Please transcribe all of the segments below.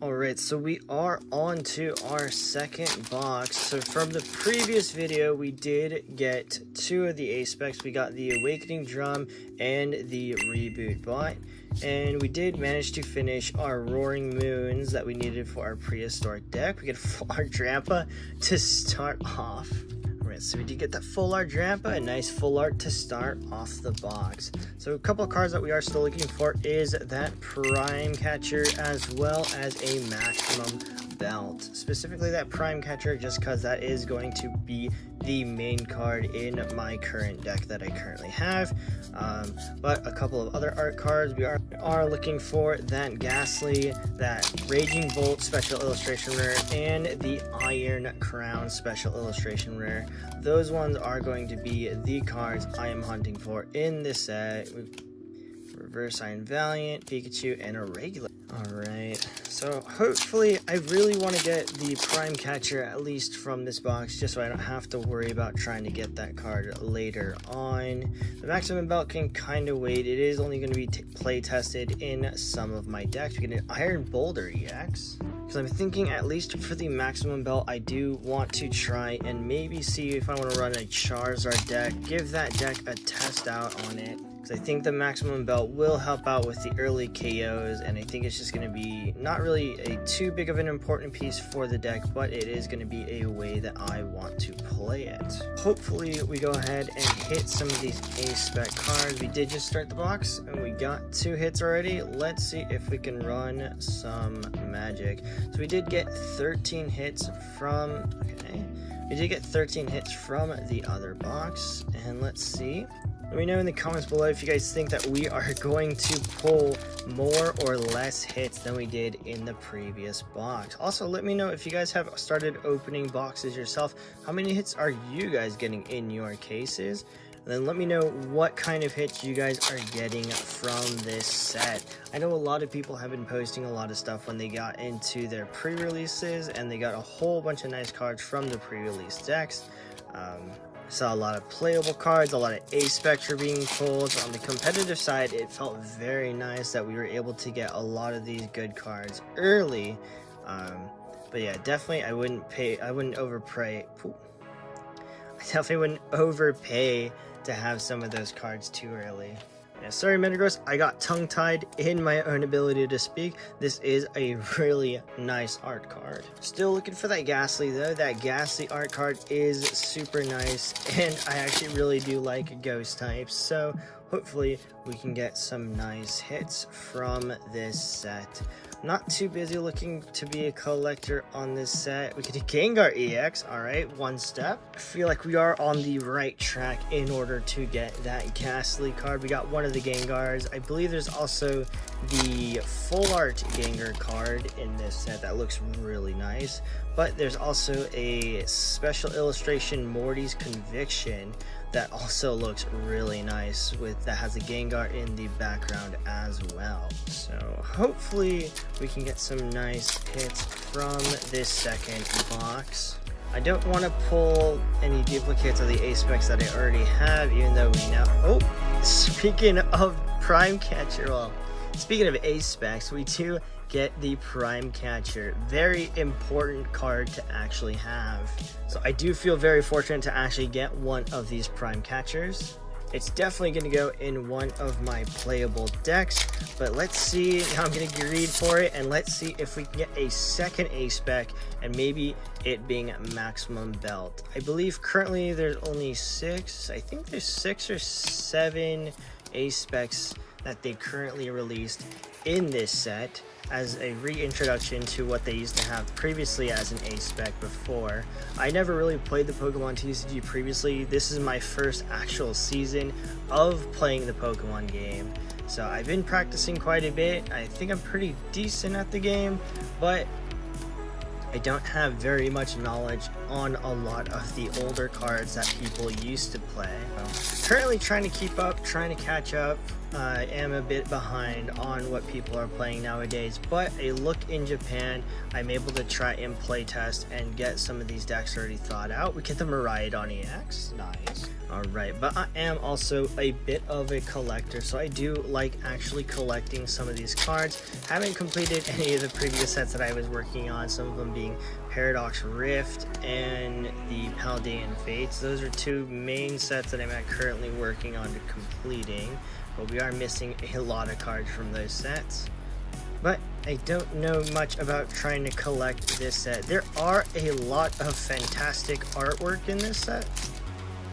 Alright, so we are on to our second box. So from the previous video, we did get two of the Ace Specs. We got the Awakening Drum and the Reboot Bot. And we did manage to finish our Roaring Moons that we needed for our Prehistoric deck. We get our Drampa to start off. Alright, so we did get that full art Drampa, a nice full art to start off the box. So a couple of cards that we are still looking for is that primecatcher as well as a maximum belt. Specifically that primecatcher just because that is going to be the main card in my current deck that I currently have. But a couple of other art cards, we are looking for that Ghastly, that Raging Bolt special illustration rare, and the Iron Crown special illustration rare. Those ones are going to be the cards I am hunting for in this set. Reverse Iron Valiant, Pikachu, and a regular. Alright, so hopefully I really want to get the primecatcher at least from this box, just so I don't have to worry about trying to get that card later on. The maximum belt can kind of wait. It is only going to be play tested in some of my decks. We get an Iron Boulder EX. Because I'm thinking at least for the maximum belt, I do want to try and maybe see if I want to run a Charizard deck, give that deck a test out on it. I think the maximum belt will help out with the early KOs, and I think it's just going to be not really a too big of an important piece for the deck, but it is going to be a way that I want to play it. Hopefully we go ahead and hit some of these Ace Spec cards. We did just start the box and we got 2 hits already. Let's see if we can run some magic. So we did get 13 hits from we did get 13 hits from the other box, and let's see. Let me know in the comments below if you guys think that we are going to pull more or less hits than we did in the previous box. Also, let me know if you guys have started opening boxes yourself. How many hits are you guys getting in your cases? And then let me know what kind of hits you guys are getting from this set. I know a lot of people have been posting a lot of stuff when they got into their pre-releases, and they got a whole bunch of nice cards from the pre-release decks. Saw a lot of playable cards, a lot of Ace Spec being pulled. On the competitive side, it felt very nice that we were able to get a lot of these good cards early. But yeah, definitely I wouldn't overpay. I definitely wouldn't overpay to have some of those cards too early. Yeah, sorry Metagross, I got tongue-tied in my own ability to speak. This is a really nice art card. Still looking for that Ghastly though. That Ghastly art card is super nice, and I actually really do like ghost types, so hopefully we can get some nice hits from this set. Not too busy looking to be a collector on this set. We get a Gengar EX, alright, one step. I feel like we are on the right track in order to get that Ghastly card. We got one of the Gengars. I believe there's also the full art Gengar card in this set that looks really nice. But there's also a special illustration Morty's Conviction that also looks really nice, that has a Gengar in the background as well. So hopefully we can get some nice hits from this second box. I don't want to pull any duplicates of the Ace Specs that I already have, even though we now... Oh, speaking of primecatcher, well, speaking of Ace Specs, we do get the primecatcher. Very important card to actually have. So I do feel very fortunate to actually get one of these primecatchers. It's definitely going to go in one of my playable decks, but let's see how I'm going to greed for it, and let's see if we can get a second Ace Spec, and maybe it being maximum belt. I believe currently there's only 6, I think there's 6 or 7 Ace Specs that they currently released in this set as a reintroduction to what they used to have previously as an Ace Spec before. I never really played the Pokemon TCG previously. This is my first actual season of playing the Pokemon game. So I've been practicing quite a bit. I think I'm pretty decent at the game, but I don't have very much knowledge on a lot of the older cards that people used to play. Currently trying to keep up, trying to catch up. I am a bit behind on what people are playing nowadays, but a look in Japan, I'm able to try and play test and get some of these decks already thought out. We get the Miraidon EX, nice. Alright, but I am also a bit of a collector, so I do like actually collecting some of these cards. Haven't completed any of the previous sets that I was working on, some of them being Paradox Rift and the Paldean Fates. Those are two main sets that I'm currently working on to completing, but we are missing a lot of cards from those sets. But I don't know much about trying to collect this set. There are a lot of fantastic artwork in this set.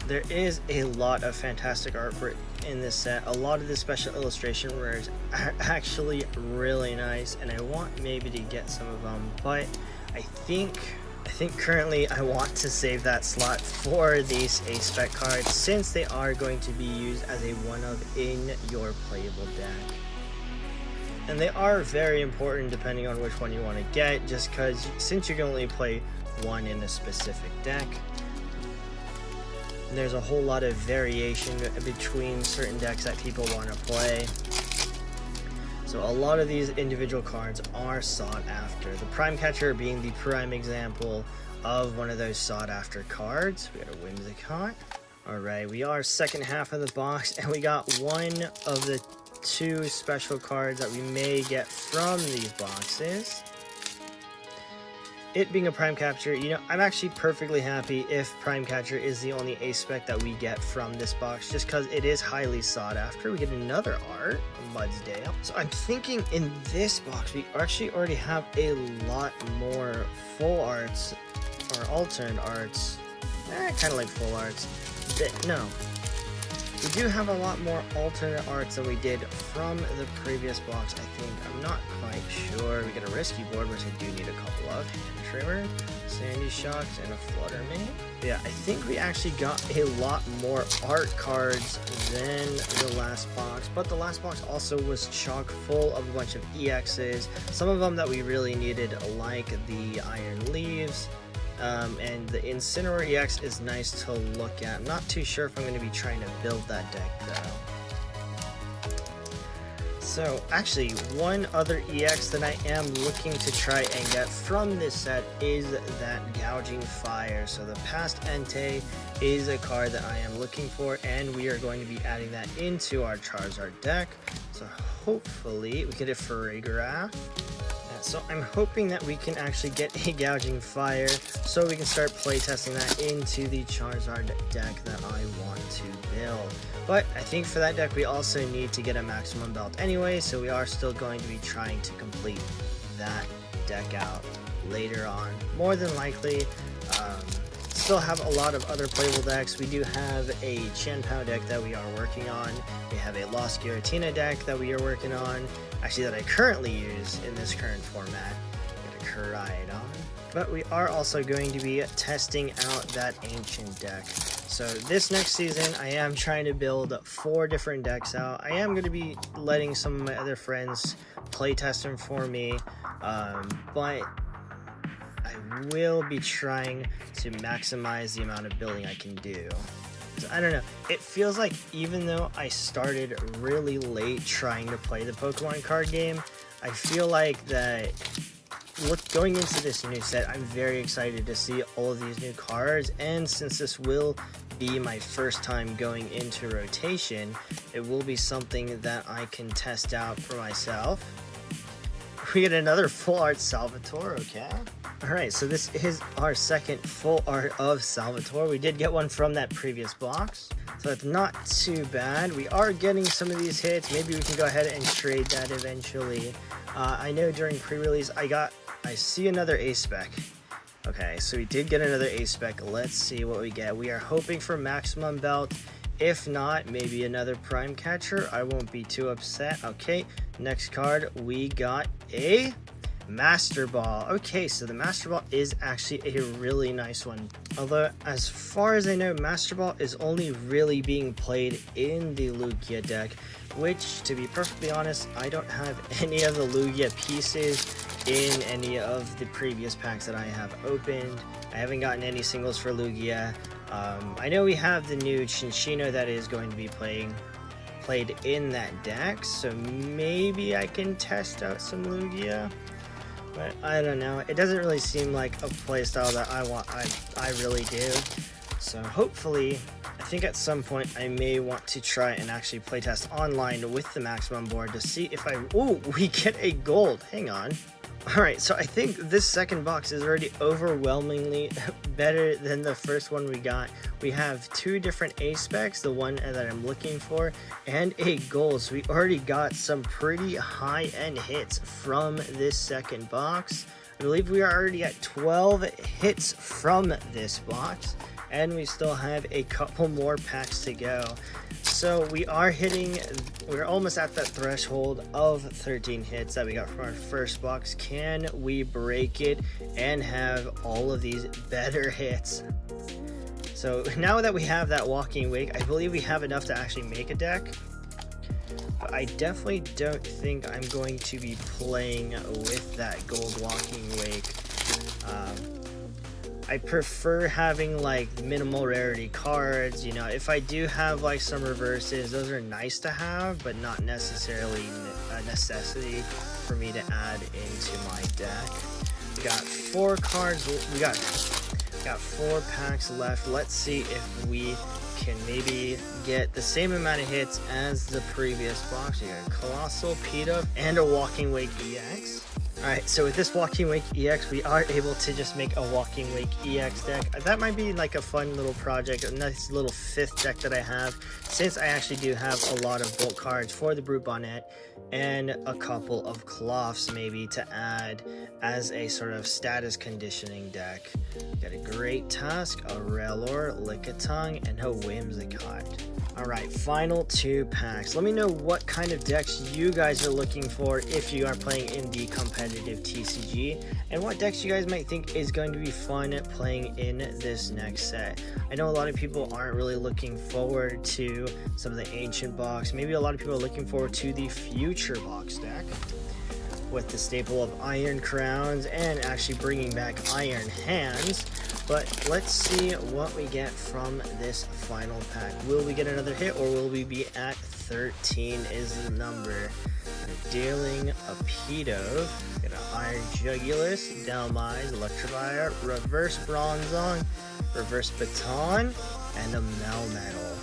There is a lot of fantastic artwork in this set. A lot of the special illustration rares are actually really nice, and I want maybe to get some of them, but I think currently I want to save that slot for these Ace Spec cards, since they are going to be used as a one-of in your playable deck. And they are very important depending on which one you want to get, just because since you can only play one in a specific deck, there's a whole lot of variation between certain decks that people want to play. So a lot of these individual cards are sought after. The primecatcher being the prime example of one of those sought after cards. We got a Whimsicott. Alright, we are second half of the box, and we got one of the two special cards that we may get from these boxes. It being a primecatcher, you know, I'm actually perfectly happy if primecatcher is the only Ace Spec that we get from this box, just because it is highly sought after. We get another art from Mudsdale. So I'm thinking in this box we actually already have a lot more full arts or alternate arts. Kind of like full arts. No. We do have a lot more alternate arts than we did from the previous box, I think. I'm not quite sure. We get a Risky Board, which I do need a couple of. Hand Trimmer, Sandy Shocks, and a Flutter Mane. Yeah, I think we actually got a lot more art cards than the last box, but the last box also was chock full of a bunch of EXs. Some of them that we really needed, like the Iron Leaves. And the Incineroar EX is nice to look at. I'm not too sure if I'm going to be trying to build that deck though. So actually, one other EX that I am looking to try and get from this set is that Gouging Fire. So the past Entei is a card that I am looking for, and we are going to be adding that into our Charizard deck. So hopefully we get it for Farigiraf. So I'm hoping that we can actually get a Gouging Fire so we can start playtesting that into the Charizard deck that I want to build. But I think for that deck we also need to get a maximum belt anyway, so we are still going to be trying to complete that deck out later on. More than likely, still have a lot of other playable decks. We do have a Chien-Pao deck that we are working on. We have a Lost Giratina deck that we are working on. Actually, that I currently use in this current format. Get a Charizard. But we are also going to be testing out that Ancient deck. So this next season, I am trying to build 4 different decks out. I am going to be letting some of my other friends play test them for me, but I will be trying to maximize the amount of building I can do. So, I don't know, it feels like even though I started really late trying to play the Pokemon card game, I feel like that going into this new set, I'm very excited to see all of these new cards, and since this will be my first time going into rotation, it will be something that I can test out for myself. We get another full art Salvatore, okay. Alright, so this is our second full art of Salvatore. We did get one from that previous box, so it's not too bad. We are getting some of these hits. Maybe we can go ahead and trade that eventually. I know during pre-release I see another Ace Spec. Okay, so we did get another Ace Spec. Let's see what we get. We are hoping for maximum belt. If not, maybe another primecatcher. I won't be too upset. Okay, next card, we got a Master Ball. Okay, so the Master Ball is actually a really nice one. Although, as far as I know, Master Ball is only really being played in the Lugia deck, which, to be perfectly honest, I don't have any of the Lugia pieces in any of the previous packs that I have opened. I haven't gotten any singles for Lugia. I know we have the new Chinchino that is going to be played in that deck, so maybe I can test out some Lugia. But I don't know. It doesn't really seem like a playstyle that I really do. So hopefully, I think at some point I may want to try and actually playtest online with the maximum board to see if I... Oh, we get a gold. Hang on. Alright, so I think this second box is already overwhelmingly better than the first one we got. We have 2 different Ace Specs, the one that I'm looking for, and a gold. So we already got some pretty high-end hits from this second box. I believe we are already at 12 hits from this box, and we still have a couple more packs to go. So we're almost at that threshold of 13 hits that we got from our first box. Can we break it and have all of these better hits? So now that we have that walking wake, I believe we have enough to actually make a deck. But I definitely don't think I'm going to be playing with that gold walking wake. I prefer having like minimal rarity cards. You know, if I do have like some reverses, those are nice to have, but not necessarily a necessity for me to add into my deck. We got 4 cards. We got 4 packs left. Let's see if we can maybe get the same amount of hits as the previous box. We got a Colossal, Pedo, and a Walking Wake EX. Alright, so with this Walking Wake EX, we are able to just make a Walking Wake EX deck. That might be like a fun little project, a nice little 5th deck that I have, since I actually do have a lot of bulk cards for the Brute Bonnet and a couple of Cloths maybe to add as a sort of status conditioning deck. Got a Great Tusk, a Rellor, Lickitung, and a Whimsicott. Alright, final 2 packs. Let me know what kind of decks you guys are looking for if you are playing in the competitive TCG, and what decks you guys might think is going to be fun playing in this next set. I know a lot of people aren't really looking forward to some of the Ancient Box. Maybe a lot of people are looking forward to the Future Box deck with the staple of Iron Crowns and actually bringing back Iron Hands. But let's see what we get from this final pack. Will we get another hit, or will we be at 13 is the number? Dealing a Pedo, get an Iron Jugulus, Delmise, Electrovire, Reverse Bronzong, Reverse Baton, and a Melmetal.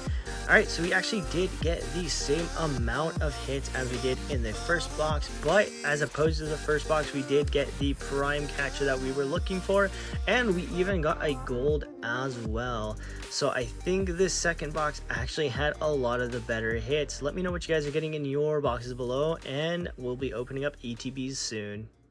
Alright, so we actually did get the same amount of hits as we did in the first box, but as opposed to the first box, we did get the primecatcher that we were looking for, and we even got a gold as well. So I think this second box actually had a lot of the better hits. Let me know what you guys are getting in your boxes below, and we'll be opening up ETBs soon.